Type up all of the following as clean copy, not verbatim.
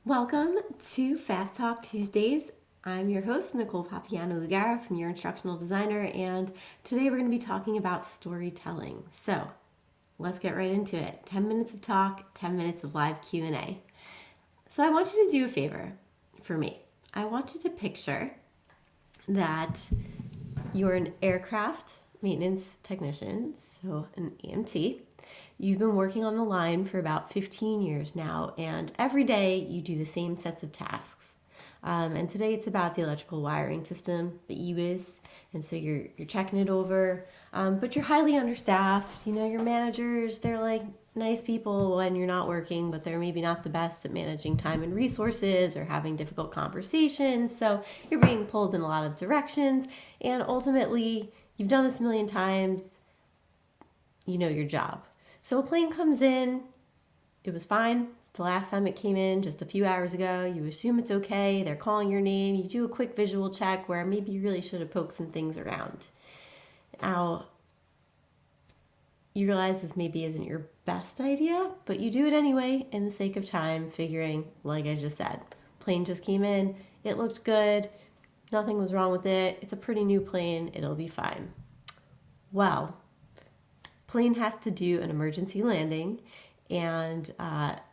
Welcome to Fast Talk Tuesdays. I'm your host, Nicole Papiano-Lugara from Your Instructional Designer, and today we're going to be talking about storytelling. So let's get right into it. 10 minutes of talk, 10 minutes of live Q&A. So I want you to do a favor for me. I want you to picture that you're an aircraft maintenance technician, so an EMT. You've been working on the line for about 15 years now, and every day you do the same sets of tasks. And today it's about the electrical wiring system, the EWIS, and so you're checking it over. But you're highly understaffed. You know, your managers, they're like nice people when you're not working, but they're maybe not the best at managing time and resources or having difficult conversations. So you're being pulled in a lot of directions, and ultimately, you've done this a million times. You know your job. So a plane comes in, it was fine the last time it came in just a few hours ago. You assume it's okay, they're calling your name, you do a quick visual check where maybe you really should have poked some things around. Now, you realize this maybe isn't your best idea, but you do it anyway in the sake of time, figuring, like I just said, plane just came in, it looked good, nothing was wrong with it, it's a pretty new plane, it'll be fine. Well, plane has to do an emergency landing, and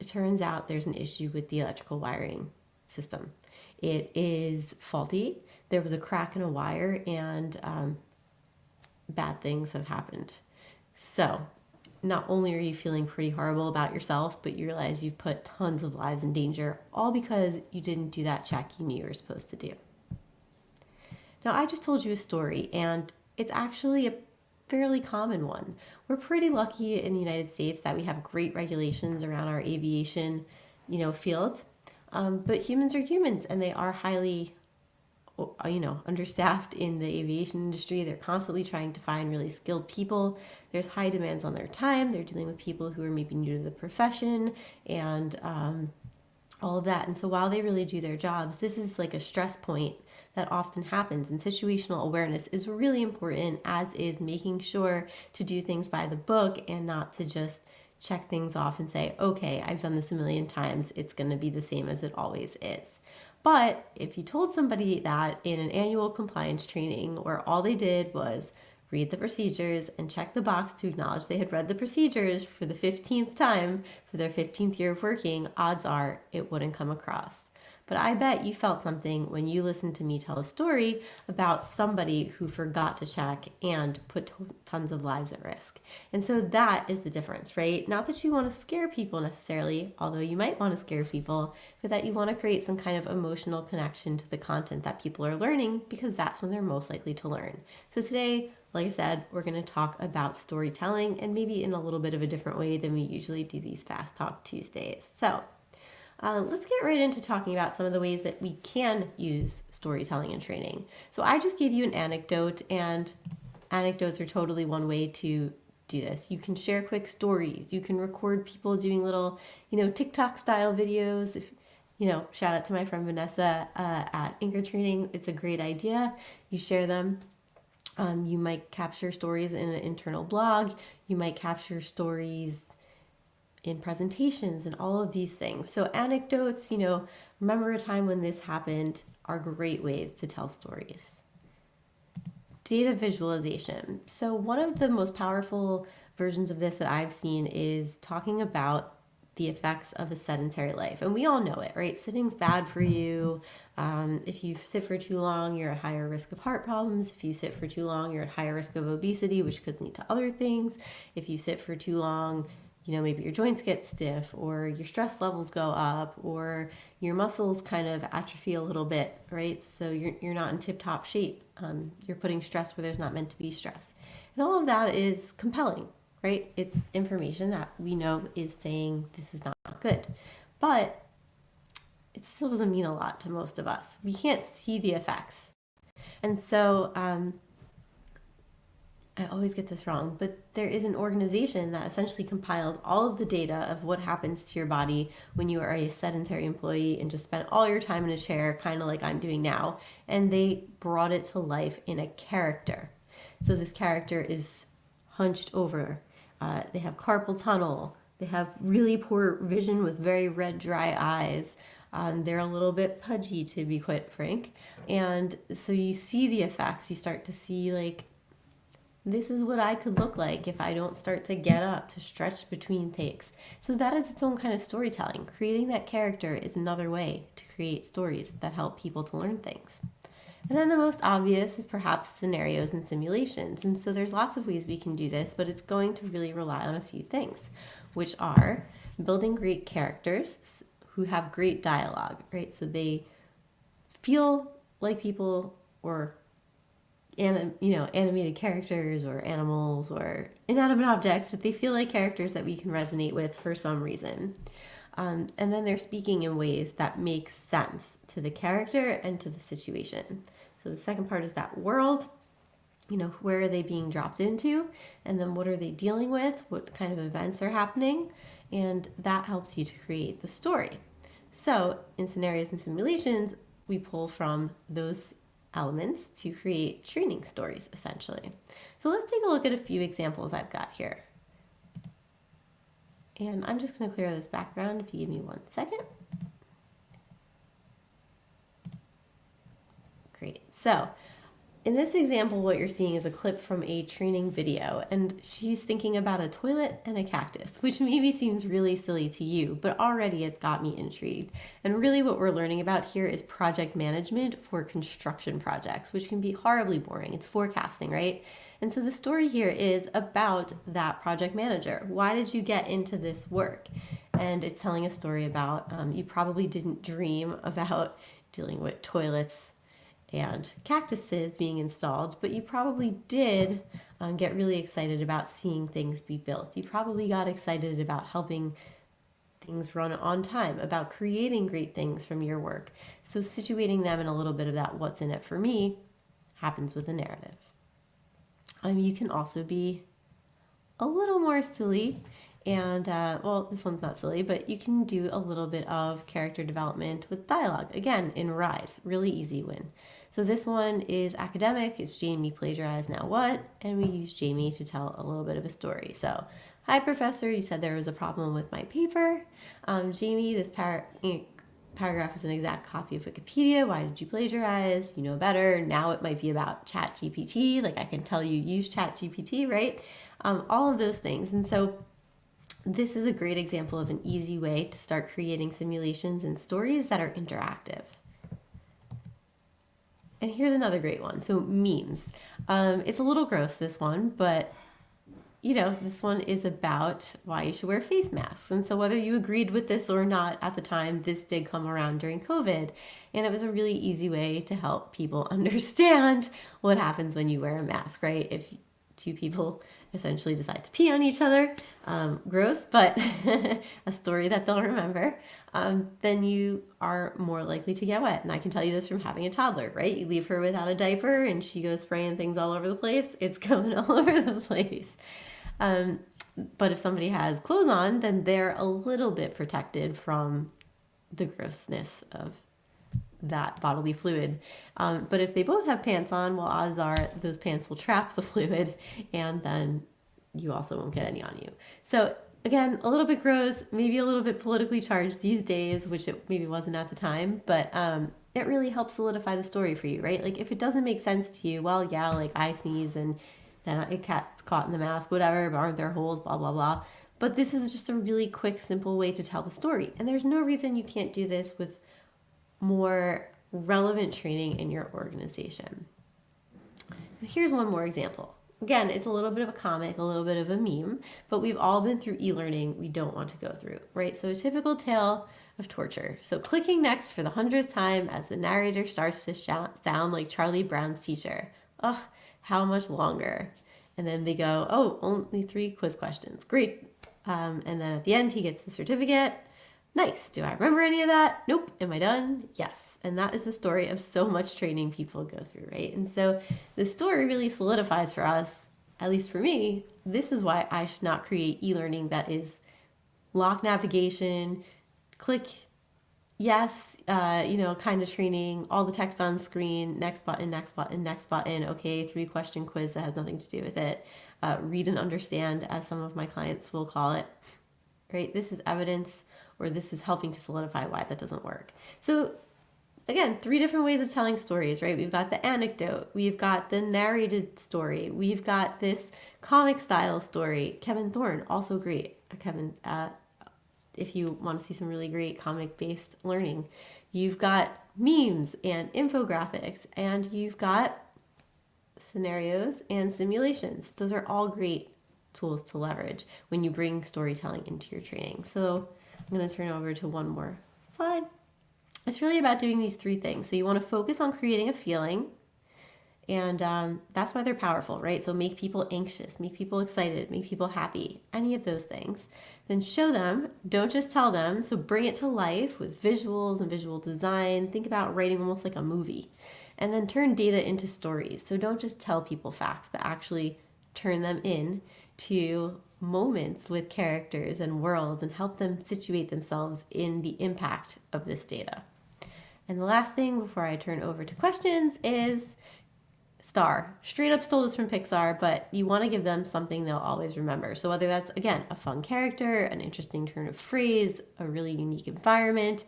it turns out there's an issue with the electrical wiring system. It is faulty. There was a crack in a wire, and bad things have happened. So not only are you feeling pretty horrible about yourself, but you realize you've put tons of lives in danger, all because you didn't do that check you knew you were supposed to do. Now, I just told you a story, and it's actually a fairly common one. We're pretty lucky in the United States that we have great regulations around our aviation, field. But humans are humans, and they are highly, understaffed in the aviation industry. They're constantly trying to find really skilled people. There's high demands on their time. They're dealing with people who are maybe new to the profession, and all of that. And so while they really do their jobs, this is like a stress point that often happens. And situational awareness is really important, as is making sure to do things by the book and not to just check things off and say, okay, I've done this a million times, it's going to be the same as it always is. But if you told somebody that in an annual compliance training where all they did was read the procedures and check the box to acknowledge they had read the procedures for the 15th time for their 15th year of working, odds are it wouldn't come across. But I bet you felt something when you listened to me tell a story about somebody who forgot to check and put tons of lives at risk. And so that is the difference, right? Not that you want to scare people necessarily, although you might want to scare people, but that you want to create some kind of emotional connection to the content that people are learning, because that's when they're most likely to learn. So today, like I said, we're going to talk about storytelling, and maybe in a little bit of a different way than we usually do these Fast Talk Tuesdays. So let's get right into talking about some of the ways that we can use storytelling in training. So I just gave you an anecdote, and anecdotes are totally one way to do this. You can share quick stories. You can record people doing little, TikTok style videos. If shout out to my friend Vanessa at Anchor Training. It's a great idea. You share them. You might capture stories in an internal blog. You might capture stories in presentations and all of these things. So anecdotes, remember a time when this happened, are great ways to tell stories. Data visualization. So one of the most powerful versions of this that I've seen is talking about the effects of a sedentary life. And we all know it, right? Sitting's bad for you. If you sit for too long, you're at higher risk of heart problems. If you sit for too long, you're at higher risk of obesity, which could lead to other things. If you sit for too long, maybe your joints get stiff, or your stress levels go up, or your muscles kind of atrophy a little bit, right? So you're not in tip-top shape. You're putting stress where there's not meant to be stress. And all of that is compelling, right? It's information that we know is saying this is not good. But it still doesn't mean a lot to most of us. We can't see the effects. And so I always get this wrong, but there is an organization that essentially compiled all of the data of what happens to your body when you are a sedentary employee and just spent all your time in a chair, kind of like I'm doing now, and they brought it to life in a character. So this character is hunched over. They have carpal tunnel. They have really poor vision with very red, dry eyes. They're a little bit pudgy, to be quite frank. And so you see the effects. You start to see, like, this is what I could look like if I don't start to get up, to stretch between takes. So that is its own kind of storytelling. Creating that character is another way to create stories that help people to learn things. And then the most obvious is perhaps scenarios and simulations. And so there's lots of ways we can do this, but it's going to really rely on a few things, which are building great characters who have great dialogue, right? So they feel like people, or animated characters or animals or inanimate objects, but they feel like characters that we can resonate with for some reason. And then they're speaking in ways that make sense to the character and to the situation. So the second part is that world. Where are they being dropped into? And then what are they dealing with? What kind of events are happening? And that helps you to create the story. So in scenarios and simulations, we pull from those elements to create training stories, essentially. So let's take a look at a few examples I've got here. And I'm just going to clear this background if you give me 1 second. Great. So in this example, what you're seeing is a clip from a training video, and she's thinking about a toilet and a cactus, which maybe seems really silly to you, but already it's got me intrigued. And really what we're learning about here is project management for construction projects, which can be horribly boring. It's forecasting, right? And so the story here is about that project manager. Why did you get into this work? And it's telling a story about, you probably didn't dream about dealing with toilets and cactuses being installed, but you probably did get really excited about seeing things be built. You probably got excited about helping things run on time, about creating great things from your work. So situating them in a little bit of that what's in it for me happens with a narrative. You can also be a little more silly, and this one's not silly, but you can do a little bit of character development with dialogue. Again, in Rise, really easy win. So this one is academic. It's Jamie plagiarized, now what? And we use Jamie to tell a little bit of a story. So, hi professor, you said there was a problem with my paper. Jamie, this paragraph is an exact copy of Wikipedia. Why did you plagiarize? You know better. Now it might be about ChatGPT. Like I can tell you use ChatGPT, right? All of those things. And so this is a great example of an easy way to start creating simulations and stories that are interactive. And here's another great one. So memes. It's a little gross, this one, but this one is about why you should wear face masks. And so whether you agreed with this or not at the time, this did come around during COVID. And it was a really easy way to help people understand what happens when you wear a mask, right? If two people essentially decide to pee on each other, gross, but a story that they'll remember, then you are more likely to get wet. And I can tell you this from having a toddler, right? You leave her without a diaper and she goes spraying things all over the place. It's going all over the place. But if somebody has clothes on, then they're a little bit protected from the grossness of that bodily fluid. But if they both have pants on, well, odds are those pants will trap the fluid and then you also won't get any on you. So again, a little bit gross, maybe a little bit politically charged these days, which it maybe wasn't at the time, but it really helps solidify the story for you, right? Like if it doesn't make sense to you, well, yeah, like I sneeze and then a cat's caught in the mask, whatever, but aren't there holes, blah, blah, blah. But this is just a really quick, simple way to tell the story. And there's no reason you can't do this with more relevant training in your organization. Here's one more example. Again, it's a little bit of a comic, a little bit of a meme, but we've all been through e-learning we don't want to go through, right? So a typical tale of torture. So clicking next for the 100th time as the narrator starts to sound like Charlie Brown's teacher. Ugh, how much longer? And then they go, oh, only 3 quiz questions. Great. And then at the end, he gets the certificate. Nice. Do I remember any of that? Nope. Am I done? Yes. And that is the story of so much training people go through, right? And so the story really solidifies for us, at least for me, this is why I should not create e-learning that is lock navigation, click yes, kind of training, all the text on screen, next button, next button, next button. Okay, 3-question quiz that has nothing to do with it. Read and understand, as some of my clients will call it, right? This is evidence or this is helping to solidify why that doesn't work. So again, 3 different ways of telling stories, right? We've got the anecdote, we've got the narrated story, we've got this comic style story. Kevin Thorne, also great. Kevin, if you want to see some really great comic based learning, you've got memes and infographics, and you've got scenarios and simulations. Those are all great tools to leverage when you bring storytelling into your training. So I'm going to turn over to one more slide. It's really about doing these 3 things. So you want to focus on creating a feeling, and that's why they're powerful, right? So make people anxious, make people excited, make people happy, any of those things. Then show them, don't just tell them. So bring it to life with visuals and visual design. Think about writing almost like a movie. And then turn data into stories. So don't just tell people facts, but actually turn them in to moments with characters and worlds and help them situate themselves in the impact of this data. And the last thing before I turn over to questions is Star. Straight up stole this from Pixar, but you want to give them something they'll always remember. So whether that's, again, a fun character, an interesting turn of phrase, a really unique environment,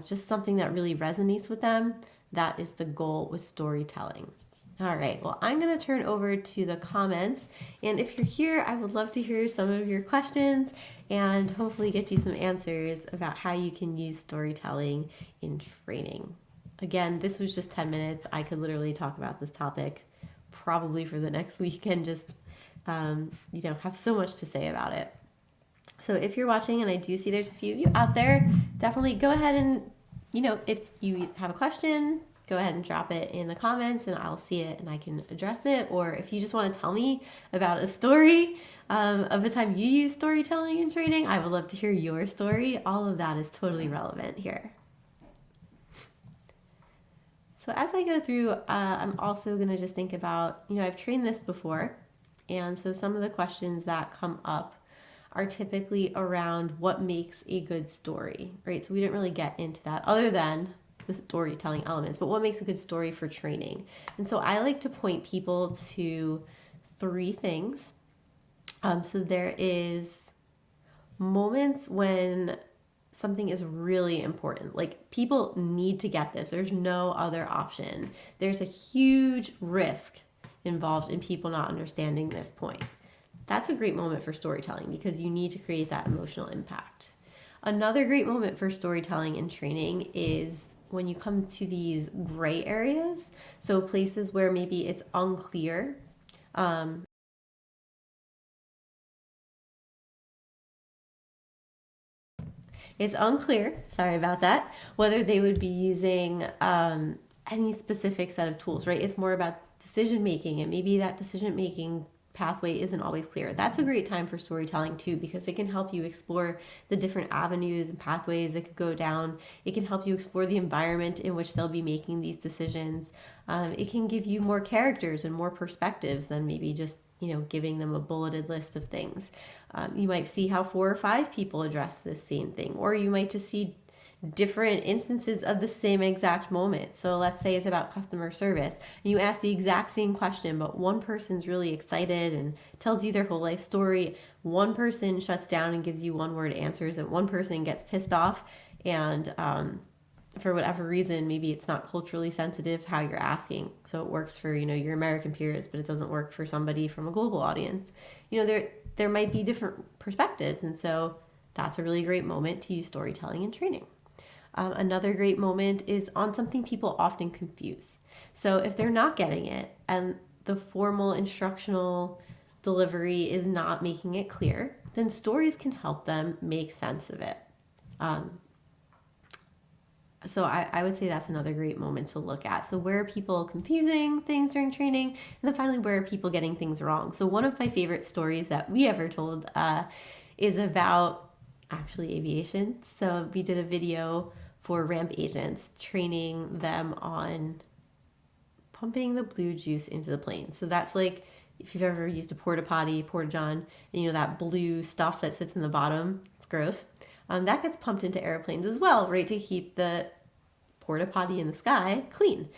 just something that really resonates with them, that is the goal with storytelling. All right, well, I'm going to turn over to the comments. And if you're here, I would love to hear some of your questions and hopefully get you some answers about how you can use storytelling in training. Again, this was just 10 minutes. I could literally talk about this topic probably for the next week and just, have so much to say about it. So if you're watching, and I do see there's a few of you out there, definitely go ahead and, if you have a question, go ahead and drop it in the comments and I'll see it and I can address it. Or if you just want to tell me about a story of a time you use storytelling in training, I would love to hear your story. All of that is totally relevant here. So as I go through, I'm also going to just think about, I've trained this before. And so some of the questions that come up are typically around what makes a good story, right? So we didn't really get into that other than the storytelling elements, but what makes a good story for training? And so I like to point people to 3 things. So there is moments when something is really important. Like, people need to get this. There's no other option. There's a huge risk involved in people not understanding this point. That's a great moment for storytelling because you need to create that emotional impact. Another great moment for storytelling and training is when you come to these gray areas. So places where maybe it's unclear. It's unclear, sorry about that, whether they would be using any specific set of tools, right? It's more about decision making, and maybe that decision making pathway isn't always clear. That's a great time for storytelling too, because it can help you explore the different avenues and pathways it could go down. It can help you explore the environment in which they'll be making these decisions. It can give you more characters and more perspectives than maybe just giving them a bulleted list of things. You might see how 4 or 5 people address this same thing, or you might just see different instances of the same exact moment. So let's say it's about customer service and you ask the exact same question, but one person's really excited and tells you their whole life story. One person shuts down and gives you one-word answers, and one person gets pissed off and for whatever reason, maybe it's not culturally sensitive how you're asking. So it works for, your American peers, but it doesn't work for somebody from a global audience. There might be different perspectives. And so that's a really great moment to use storytelling and training. Another great moment is on something people often confuse. So if they're not getting it and the formal instructional delivery is not making it clear, then stories can help them make sense of it. So I would say that's another great moment to look at. So where are people confusing things during training? And then finally, where are people getting things wrong? So one of my favorite stories that we ever told is about actually aviation. So we did a video for ramp agents, training them on pumping the blue juice into the plane. So that's like, if you've ever used a porta potty, porta john, and that blue stuff that sits in the bottom, it's gross. That gets pumped into airplanes as well, right, to keep the porta potty in the sky clean.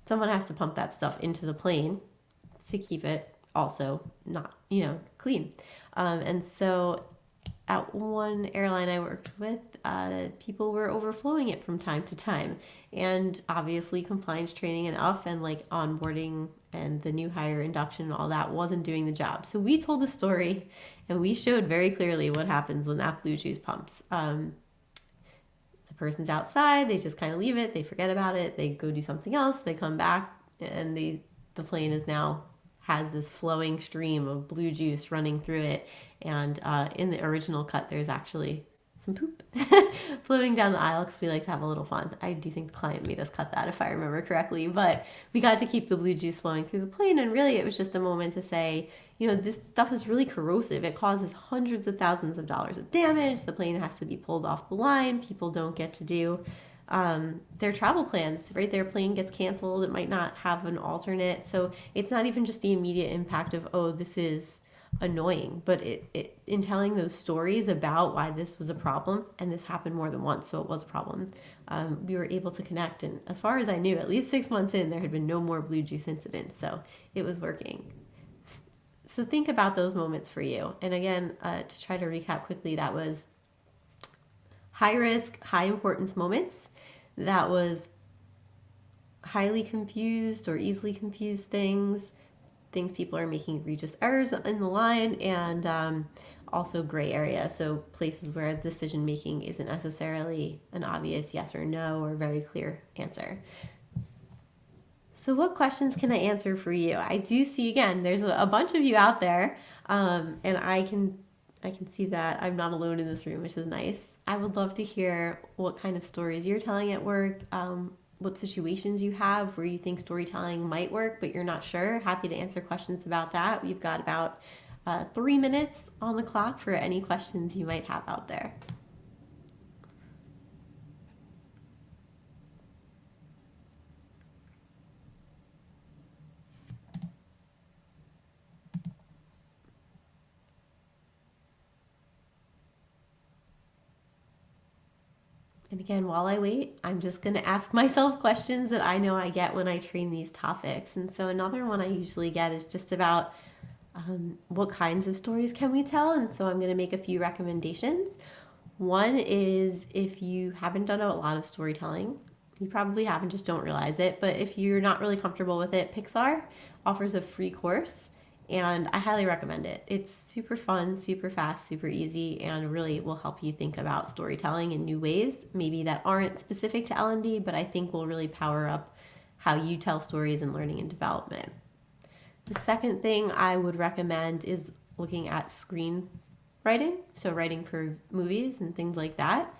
Someone has to pump that stuff into the plane to keep it also not, clean. And so at one airline I worked with, people were overflowing it from time to time. And obviously, compliance training enough and like onboarding and the new hire induction and all that wasn't doing the job. So we told the story and we showed very clearly what happens when that blue juice pumps. The person's outside, they just kind of leave it, they forget about it, they go do something else, they come back, and the plane is now has this flowing stream of blue juice running through it. And in the original cut, there's actually some poop floating down the aisle because we like to have a little fun. I do think the client made us cut that if I remember correctly, but we got to keep the blue juice flowing through the plane. And really, it was just a moment to say, you know, this stuff is really corrosive. It causes hundreds of thousands of dollars of damage. The plane has to be pulled off the line. People don't get to do their travel plans, right? Their plane gets canceled. It might not have an alternate. So it's not even just the immediate impact of, oh, this is annoying, but it in telling those stories about why this was a problem, and this happened more than once, so it was a problem, we were able to connect. And as far as I knew, at least 6 months in, there had been no more blue juice incidents, so it was working. So think about those moments for you. And again, to try to recap quickly, that was high risk, high importance moments. That was highly confused or easily confused things people are making egregious errors in the line, and also gray area. So places where decision making isn't necessarily an obvious yes or no or very clear answer. So what questions can I answer for you? I do see, again, there's a bunch of you out there, and I can see that I'm not alone in this room, which is nice. I would love to hear what kind of stories you're telling at work, what situations you have where you think storytelling might work, but you're not sure. Happy to answer questions about that. We've got about 3 minutes on the clock for any questions you might have out there. And again, while I wait, I'm just going to ask myself questions that I know I get when I train these topics. And so another one I usually get is just about what kinds of stories can we tell? And so I'm going to make a few recommendations. One is, if you haven't done a lot of storytelling, you probably haven't, just don't realize it, but if you're not really comfortable with it, Pixar offers a free course, and I highly recommend it. It's super fun, super fast, super easy, and really will help you think about storytelling in new ways, maybe that aren't specific to L&D, but I think will really power up how you tell stories in learning and development. The second thing I would recommend is looking at screenwriting, so writing for movies and things like that.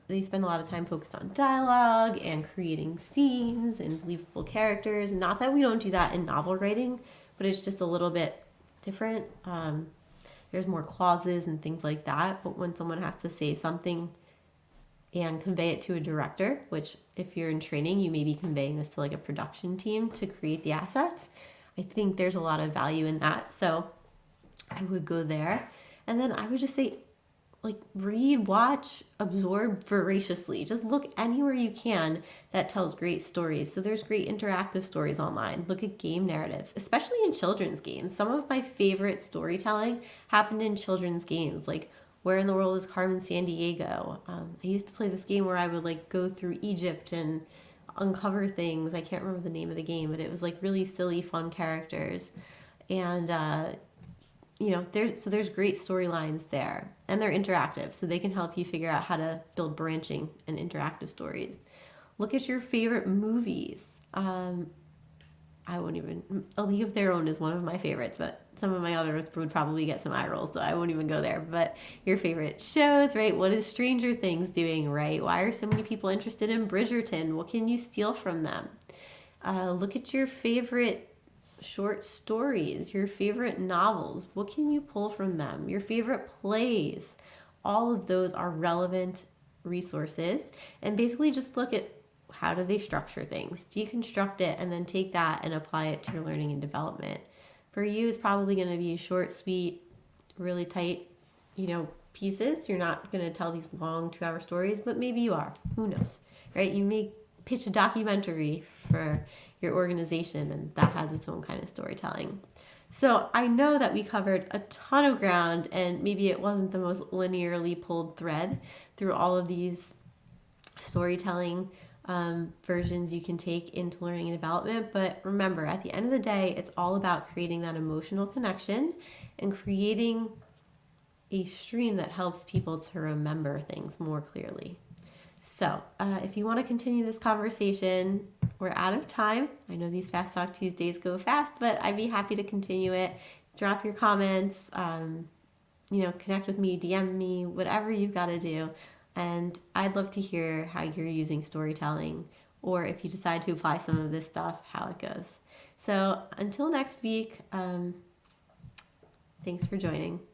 They spend a lot of time focused on dialogue and creating scenes and believable characters. Not that we don't do that in novel writing, but it's just a little bit different. There's more clauses and things like that. But when someone has to say something and convey it to a director, which if you're in training, you may be conveying this to like a production team to create the assets. I think there's a lot of value in that. So I would go there. And then I would just say, like, read, watch, absorb voraciously. Just look anywhere you can that tells great stories. So there's great interactive stories online. Look at game narratives, especially in children's games. Some of my favorite storytelling happened in children's games, like Where in the World is Carmen Sandiego? I used to play this game where I would like go through Egypt and uncover things. I can't remember the name of the game, but it was like really silly, fun characters. And there's great storylines there, and they're interactive, so they can help you figure out how to build branching and interactive stories. Look at your favorite movies. A League of Their Own is one of my favorites, but some of my others would probably get some eye rolls, so I won't even go there. But your favorite shows, right? What is Stranger Things doing, right? Why are so many people interested in Bridgerton? What can you steal from them? Look at your favorite short stories, your favorite novels. What can you pull from them? Your favorite plays. All of those are relevant resources. And basically just look at, how do they structure things? Deconstruct it and then take that and apply it to your learning and development. For you, it's probably going to be short, sweet, really tight, pieces. You're not going to tell these long 2-hour stories, but maybe you are. Who knows, right? You may pitch a documentary for your organization, and that has its own kind of storytelling. So I know that we covered a ton of ground, and maybe it wasn't the most linearly pulled thread through all of these storytelling versions you can take into learning and development. But remember, at the end of the day, it's all about creating that emotional connection and creating a stream that helps people to remember things more clearly. So, if you want to continue this conversation, we're out of time. I know these Fast Talk Tuesdays go fast, but I'd be happy to continue it. Drop your comments, connect with me, DM me, whatever you've got to do. And I'd love to hear how you're using storytelling, or if you decide to apply some of this stuff, how it goes. So, until next week, thanks for joining.